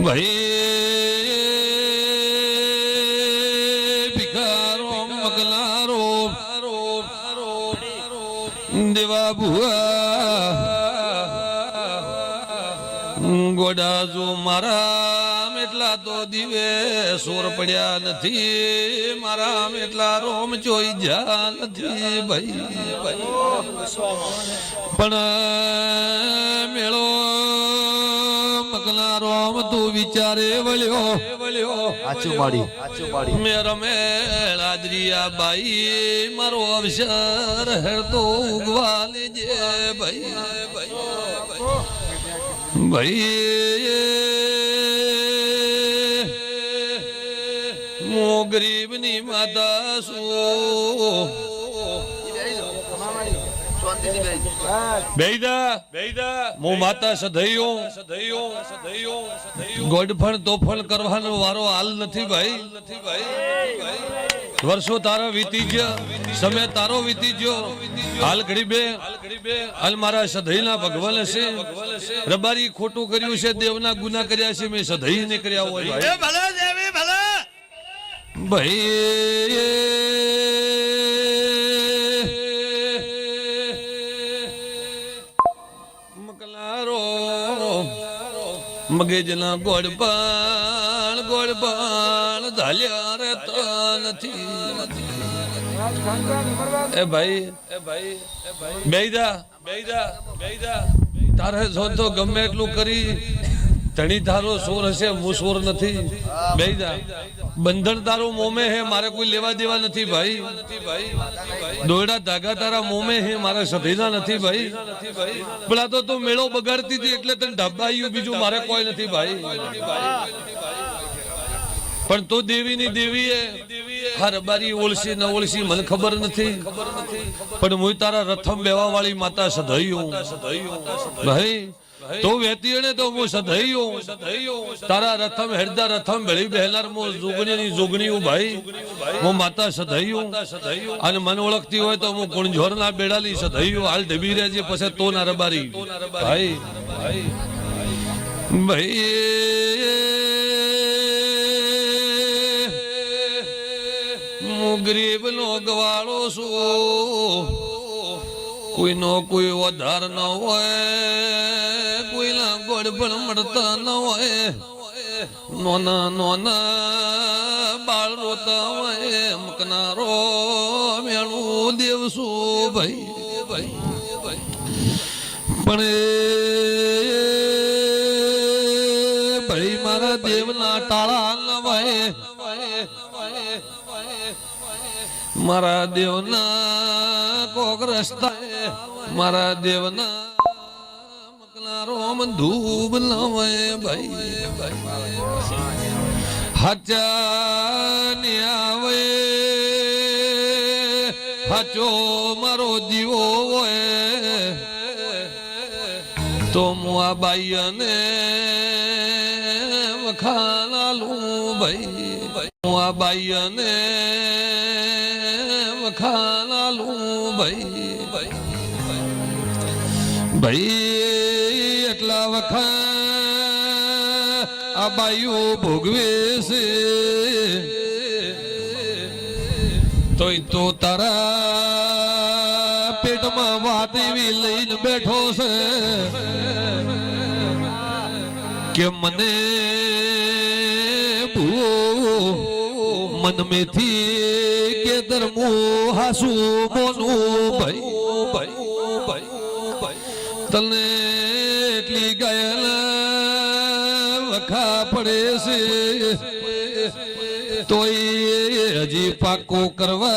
ભાઈ ભિખારો મગલારો દેવા ભુઆ ગોડા જો મારા એટલા તો દિવે સોર પડ્યા નથી, મારા એટલા રોમ જોઈ જા નથી ભાઈ પણ મેળો મગલા રોમ તું વિચારે વળ્યો મેં રમેલ આદરિયા બાઈ મારો અવસર હેરતો ઉગવા લેજે ભાઈ હું ગરીબ ની માતા છું હું માતા સધૈયો ગોડફણ તોફણ કરવાનો વારો હાલ નથી ભાઈ વર્ષો તારા વીતી ગયા, સમય તારો વીતી ગયો, હાલ ઘડી બે હાલ મારા સધૈના ભગવાન છે રબારી ખોટું કર્યું છે, દેવના ગુના કર્યા છે, મેં સધૈ ને કર્યા હોય ભાઈ મકલારો મગજના ગોળપાણ ધાલ્યા રહેતા નથી એ ભાઈ બેઈદા તારે જો તો ગમે એટલું કરી ધણી તારો સોર હશે, હું સોર નથી બેઈદા બંધન તારો મોમે હે, મારે કોઈ લેવા દેવા નથી ભાઈ દોરડા ધાગા તારા મોમે હે, મારે સધીના નથી ભાઈ પેલા તો તું મેળો બગાડતી હતી એટલે તને ઢબાયું, બીજું મારે કોઈ નથી ભાઈ પણ તો દેવી ની દેવી હા રબારી ઓળસી ન ઓળસી મને ખબર નથી પણ હું તારા રથમ બેવા વાળી માતા સધૈયું ભાઈ તો વેતી તો હું સધૈયો તારા રથમ હેરદા રથમ ભેળી બહેનાર મો જોગણી જોગણી ભાઈ હું માતા સધૈયો અને મને ઓળખતી હોય તો હું કુણઝોર ના બેડાલી સધૈયો હાલ ઢબી રહેજે પછી તો ના રબારી ભાઈ હું ગરીબ નો ગવાળો છું, કોઈનો કોઈ વધાર ન હોય, કોઈના ગોળ પણ મળતા ન હોય, નોના બાળ રોતા હોય, મકનારો મેણું દેવશું ભાઈ પણ ભાઈ મારા દેવના ટાળા નવાય, મારા દેવના કોક રસ્તા, મારા દેવના મકલારો ધૂબ નવાય ભાઈ હાચા ને આવે હાચો મારો દીવો હોય તો હું આ બાઈને વખાણાલું ભાઈ હું આ બાઈને વખાણાલું ભાઈ એટલા વખા આ બાઈઓ ભોગવે છે તોય તો તારા પેટમાં વાત એવી લઈને બેઠો છે કે મને મન મેથી કે ધર્મો હાસુ મોનું ભાઈ તને એટલી ગાયલ વખા પડે છે તોય હજી પાકો કરવા